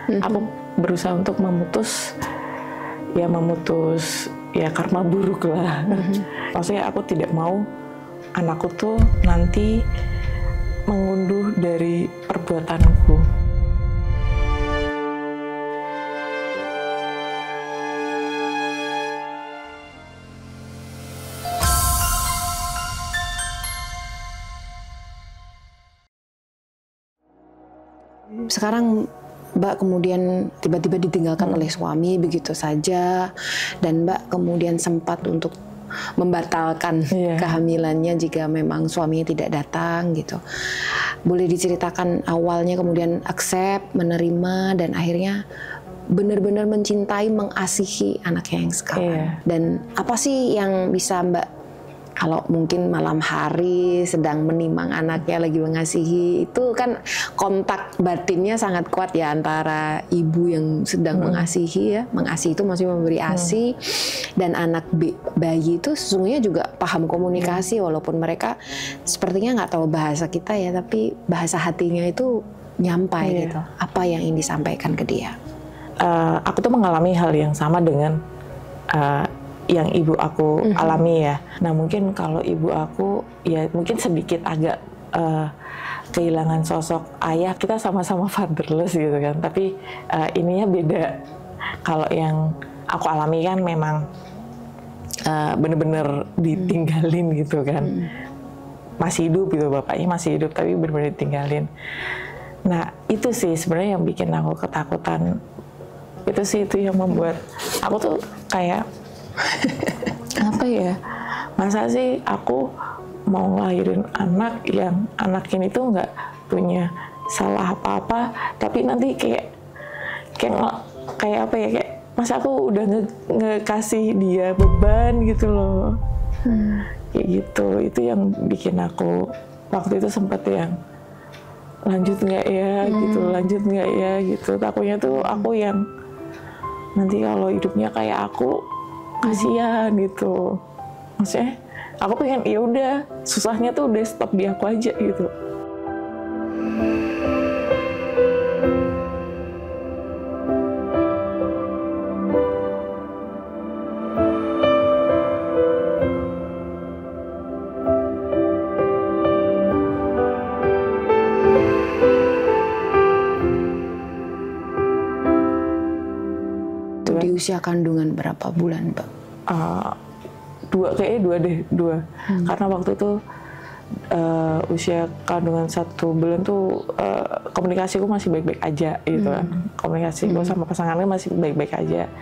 Aku berusaha untuk memutus ya karma buruk lah. Maksudnya aku tidak mau anakku tuh nanti mengunduh dari perbuatanku. Sekarang Mbak kemudian tiba-tiba ditinggalkan oleh suami begitu saja, dan Mbak kemudian sempat untuk membatalkan kehamilannya jika memang suaminya tidak datang gitu. Boleh diceritakan awalnya kemudian accept, menerima, dan akhirnya benar-benar mencintai, mengasihi anaknya yang sekarang. Dan apa sih yang bisa Mbak, kalau mungkin malam hari sedang menimang anaknya lagi mengasihi, itu kan kontak batinnya sangat kuat ya antara ibu yang sedang mengasihi ya, mengasihi itu maksudnya memberi ASI, dan anak bayi itu sesungguhnya juga paham komunikasi walaupun mereka sepertinya nggak tahu bahasa kita ya, tapi bahasa hatinya itu nyampai gitu. Apa yang ingin disampaikan ke dia? Aku tuh mengalami hal yang sama dengan yang ibu aku alami ya. Nah mungkin kalau ibu aku ya mungkin sedikit agak kehilangan sosok ayah. Kita sama-sama fatherless gitu kan, tapi ininya beda. Kalau yang aku alami kan memang bener-bener ditinggalin gitu kan. Masih hidup gitu, bapaknya masih hidup tapi bener-bener ditinggalin. Nah itu sih sebenarnya yang bikin aku ketakutan. Itu sih itu yang membuat aku tuh kayak apa ya, masa sih aku mau ngelahirin anak yang anak ini tuh nggak punya salah apa-apa, tapi nanti kayak apa ya, kayak masa aku udah ngekasih dia beban gitu loh. Kayak gitu, itu yang bikin aku waktu itu sempet yang lanjut nggak ya gitu, lanjut nggak ya gitu. Takutnya tuh aku yang nanti kalau hidupnya kayak aku kasihan gitu. Maksudnya aku pengen ya udah susahnya tuh udah stop di aku aja gitu. Di usia kandungan berapa bulan, Mbak? Dua. Karena waktu itu usia kandungan 1 bulan tuh komunikasiku masih baik-baik aja gitu kan. Komunikasiku sama pasangannya masih baik-baik aja.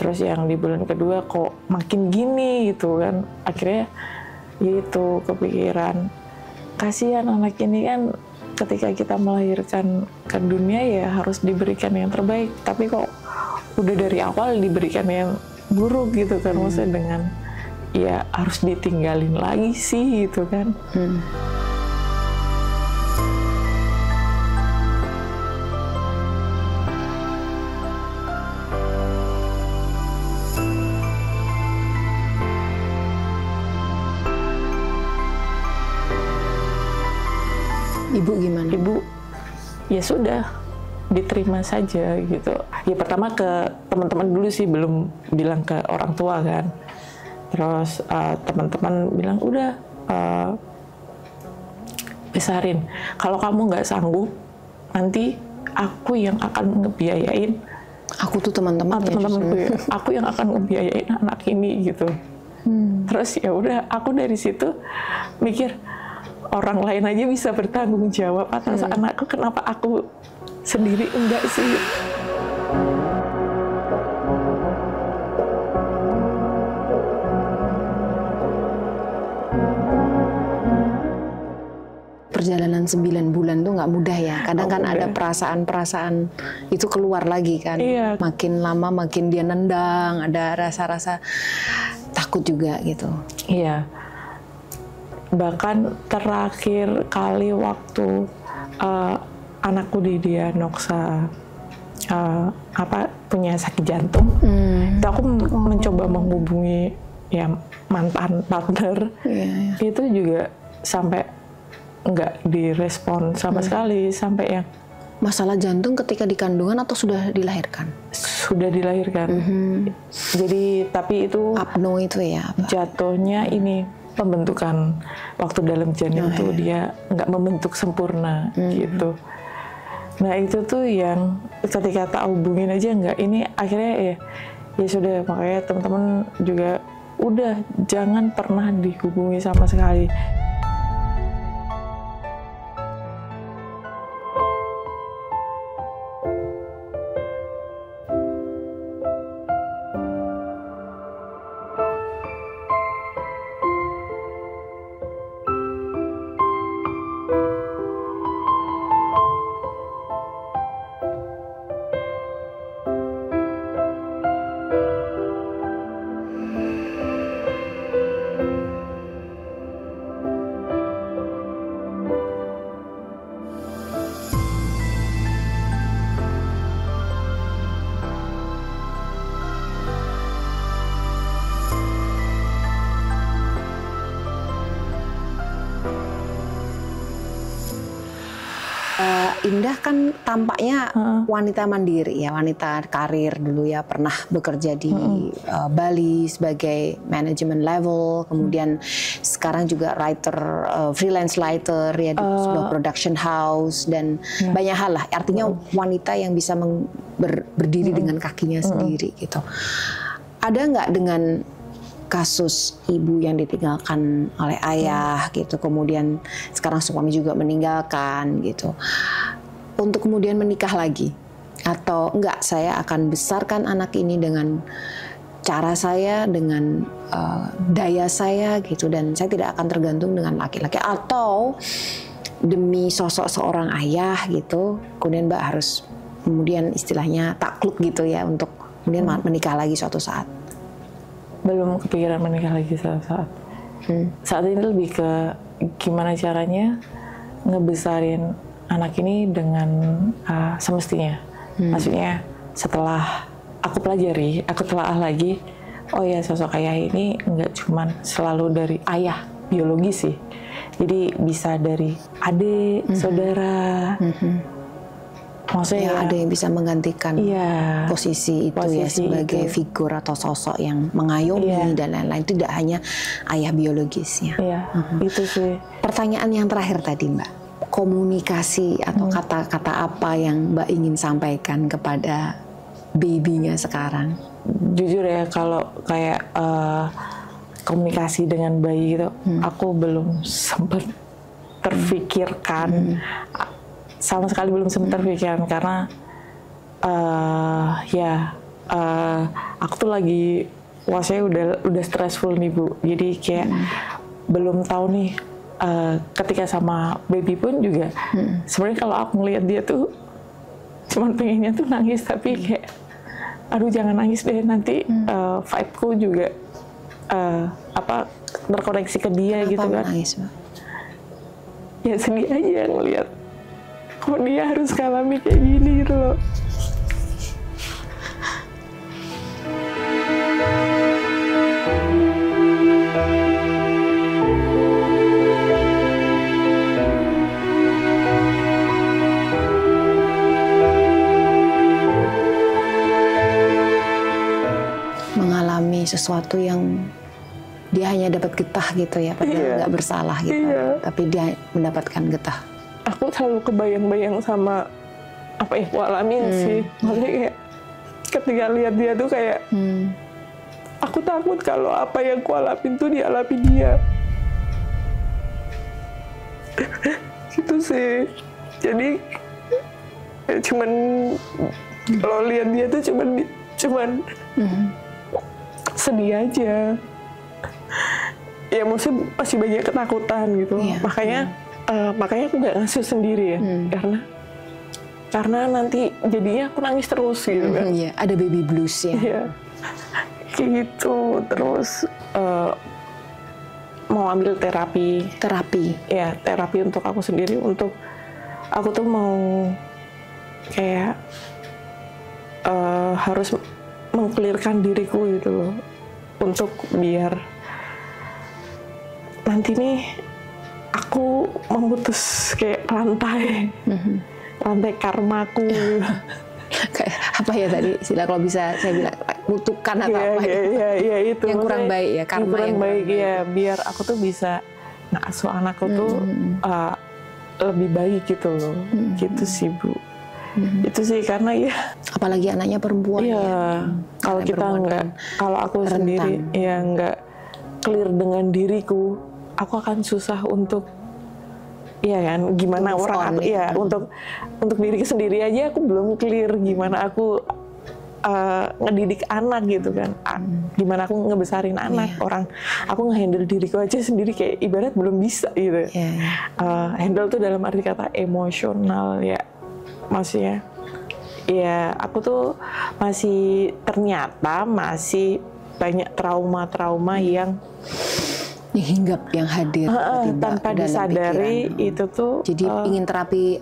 Terus yang di bulan kedua kok makin gini gitu kan. Akhirnya gitu kepikiran, kasihan anak ini kan ketika kita melahirkan ke dunia ya harus diberikan yang terbaik. Tapi kok udah dari awal diberikan yang buruk gitu kan, maksudnya dengan ya harus ditinggalin lagi sih gitu kan. Ibu gimana? Ibu ya sudah diterima saja gitu. Ya pertama ke teman-teman dulu sih, belum bilang ke orang tua kan. Terus teman-teman bilang udah besarin. Kalau kamu nggak sanggup, nanti aku yang akan ngebiayain. Aku tuh teman-temanku ya. Aku yang akan ngebiayain anak ini gitu. Terus ya udah, aku dari situ mikir orang lain aja bisa bertanggung jawab atas anakku, kenapa aku sendiri enggak sih? Perjalanan 9 bulan tuh nggak mudah ya. Kadang kan ada perasaan-perasaan itu keluar lagi kan. Makin lama makin dia nendang, ada rasa-rasa takut juga gitu. Iya. Bahkan terakhir kali waktu anakku didiagnosa punya sakit jantung, itu aku mencoba menghubungi ya mantan partner, itu juga sampai nggak direspon sama sekali, sampai yang Masalah jantung ketika di kandungan atau sudah dilahirkan? Sudah dilahirkan. Jadi tapi itu apno itu ya? Jatuhnya ini pembentukan waktu dalam janin tuh dia nggak membentuk sempurna gitu. Nah itu tuh yang ketika tak hubungin aja nggak, ini akhirnya ya sudah, makanya teman-teman juga udah jangan pernah dihubungi sama sekali. Indah kan tampaknya wanita mandiri ya, wanita karir dulu ya, pernah bekerja di Bali sebagai manajemen level, kemudian sekarang juga writer, freelance writer ya di sebuah production house dan banyak hal lah. Artinya wanita yang bisa berdiri dengan kakinya sendiri gitu. Ada nggak dengan kasus ibu yang ditinggalkan oleh ayah gitu, kemudian sekarang suami juga meninggalkan gitu, untuk kemudian menikah lagi, atau enggak, saya akan besarkan anak ini dengan cara saya, dengan daya saya gitu, dan saya tidak akan tergantung dengan laki-laki, atau demi sosok seorang ayah gitu, kemudian Mbak harus kemudian istilahnya takluk gitu ya untuk kemudian menikah lagi suatu saat. Belum kepikiran menikah lagi saat ini lebih ke gimana caranya ngebesarin anak ini dengan semestinya. Maksudnya setelah aku pelajari, aku telaah lagi, oh ya sosok ayah ini nggak cuman selalu dari ayah biologis sih, jadi bisa dari adik, saudara. Maksudnya ya, ada yang bisa menggantikan posisi itu ya sebagai figur atau sosok yang mengayomi dan lain-lain, tidak hanya ayah biologisnya. Itu sih. Pertanyaan yang terakhir tadi Mbak, komunikasi atau kata-kata apa yang Mbak ingin sampaikan kepada babynya sekarang? Jujur ya, kalau kayak komunikasi dengan bayi gitu, aku belum sempat terfikirkan. Sama sekali belum sempat terpikirkan karena aku tuh lagi saya udah stressful nih Bu, jadi kayak belum tahu nih ketika sama baby pun juga sebenarnya kalau aku ngelihat dia tuh cuman pengennya tuh nangis, tapi kayak aduh jangan nangis deh, nanti vibe-ku juga terkoneksi ke dia. Kenapa gitu kan menangis, Mbak? Ya sedih aja ngelihat kok dia harus ngalami kayak gini gitu loh. Mengalami sesuatu yang dia hanya dapat getah gitu ya, padahal nggak bersalah gitu, tapi dia mendapatkan getah. Aku selalu kebayang-bayang sama apa yang aku alamin sih. Maksudnya kayak ketika lihat dia tuh kayak aku takut kalau apa yang aku alamin tuh dialami dia. Gitu sih. Jadi cuman kalau lihat dia tuh cuman sedih aja. Ya maksudnya masih banyak ketakutan gitu. Makanya aku nggak ngasuh sendiri ya, karena nanti jadinya aku nangis terus gitu kan. Ada baby blues ya. Kayak gitu. Terus mau ambil terapi. Ya, terapi untuk aku sendiri, untuk aku tuh mau kayak harus mengklirkan diriku gitu loh, untuk biar nanti nih aku memutus kayak rantai rantai karmaku. Kayak apa ya tadi istilah kalau bisa saya bilang kutukan atau apa ya, itu yang kurang baik ya, karma kurang yang baik kurang baik. Ya, biar aku tuh bisa ngasuh anakku tuh lebih baik gitu loh. Gitu sih Bu. Itu sih karena ya apalagi anaknya perempuan ya. Kalau kita nggak, kalau aku rentan. sendiri ya nggak clear dengan diriku, aku akan susah untuk iya kan, gimana orang aku, ya untuk diri sendiri aja aku belum clear gimana aku ngedidik anak gitu kan, gimana aku ngebesarin anak. Orang aku ngehandle diriku aja sendiri kayak ibarat belum bisa gitu. Handle tuh dalam arti kata emosional ya, maksudnya ya aku tuh ternyata masih banyak trauma-trauma yang hinggap, yang hadir tanpa disadari itu tuh. Jadi ingin terapi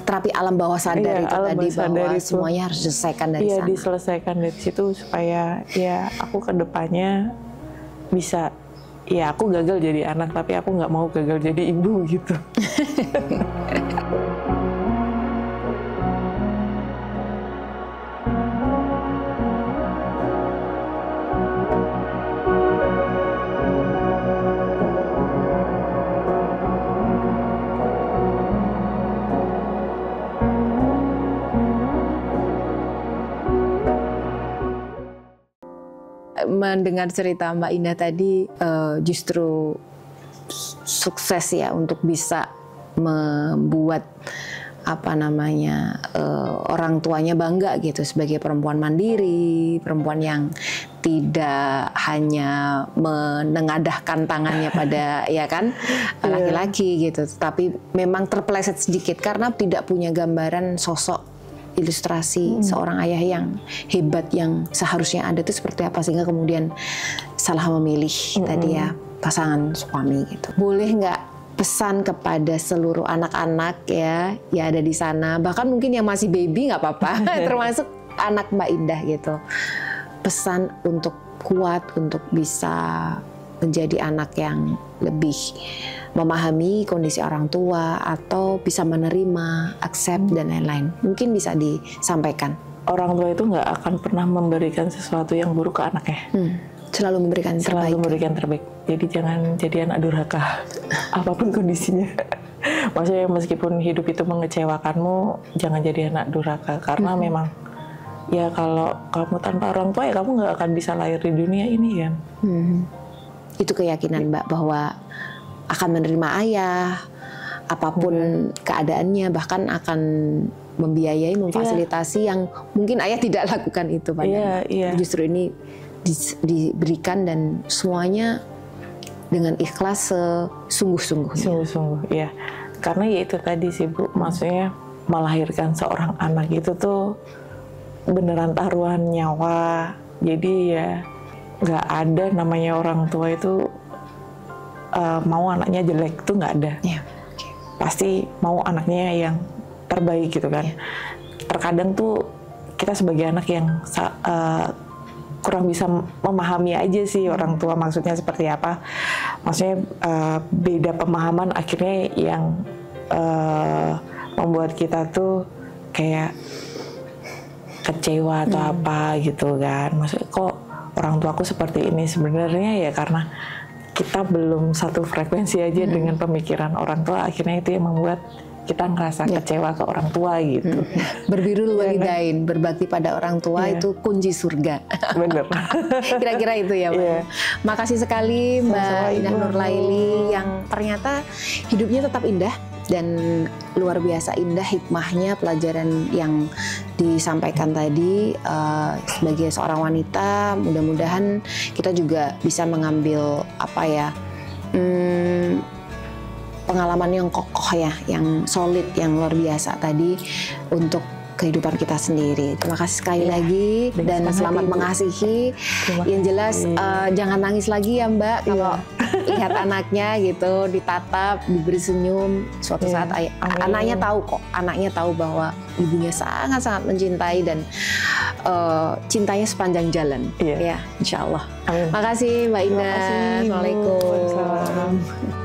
terapi alam bawah sadar itu tadi, bahwa semuanya harus diselesaikan dari sana. Iya, diselesaikan dari situ supaya ya aku ke depannya bisa, ya aku gagal jadi anak tapi aku nggak mau gagal jadi ibu gitu. Mendengar cerita Mbak Indah tadi justru sukses ya untuk bisa membuat orang tuanya bangga gitu sebagai perempuan mandiri, perempuan yang tidak hanya menengadahkan tangannya pada ya kan laki-laki gitu, tapi memang terpeleset sedikit karena tidak punya gambaran sosok ilustrasi seorang ayah yang hebat yang seharusnya ada itu seperti apa, sehingga kemudian salah memilih tadi ya pasangan suami gitu. Boleh nggak pesan kepada seluruh anak-anak ya ada di sana, bahkan mungkin yang masih baby nggak apa-apa, termasuk anak Mbak Indah gitu, pesan untuk kuat, untuk bisa menjadi anak yang lebih memahami kondisi orang tua atau bisa menerima, accept dan lain-lain. Mungkin bisa disampaikan. Orang tua itu nggak akan pernah memberikan sesuatu yang buruk ke anaknya. Selalu memberikan terbaik. Selalu memberikan terbaik. Jadi jangan jadi anak durhaka, apapun kondisinya. Maksudnya meskipun hidup itu mengecewakanmu, jangan jadi anak durhaka. Karena memang ya kalau kamu tanpa orang tua ya kamu nggak akan bisa lahir di dunia ini kan. Itu keyakinan Mbak bahwa akan menerima ayah, apapun keadaannya, bahkan akan membiayai, memfasilitasi yang mungkin ayah tidak lakukan itu pada justru ini diberikan dan semuanya dengan ikhlas sesungguh-sungguhnya. Sungguh-sungguh, ya. Karena ya itu tadi sih Bu, maksudnya melahirkan seorang anak itu tuh beneran taruhan nyawa. Jadi ya nggak ada namanya orang tua itu mau anaknya jelek, tuh nggak ada. Pasti mau anaknya yang terbaik gitu kan. Terkadang tuh kita sebagai anak yang kurang bisa memahami aja sih orang tua maksudnya seperti apa. Maksudnya beda pemahaman akhirnya yang membuat kita tuh kayak kecewa atau apa gitu kan. Maksudnya kok orang tuaku seperti ini, sebenarnya ya karena kita belum satu frekuensi aja dengan pemikiran orang tua, akhirnya itu yang membuat kita ngerasa kecewa ke orang tua gitu. Berbirul walidain, berbakti pada orang tua itu kunci surga. Bener. Kira-kira itu ya Mbak. Makasih sekali Mbak Indah Nurlaili yang ternyata hidupnya tetap indah dan luar biasa indah hikmahnya, pelajaran yang disampaikan tadi sebagai seorang wanita. Mudah-mudahan kita juga bisa mengambil pengalaman yang kokoh ya, yang solid, yang luar biasa tadi untuk kehidupan kita sendiri. Terima kasih sekali lagi dan selamat mengasihi. Yang jelas jangan nangis lagi ya Mbak kalau lihat anaknya gitu ditatap, diberi senyum. Suatu saat anaknya tahu kok, anaknya tahu bahwa ibunya sangat-sangat mencintai dan cintanya sepanjang jalan. Ya, insya Allah. Makasih Mbak Indah. Assalamualaikum.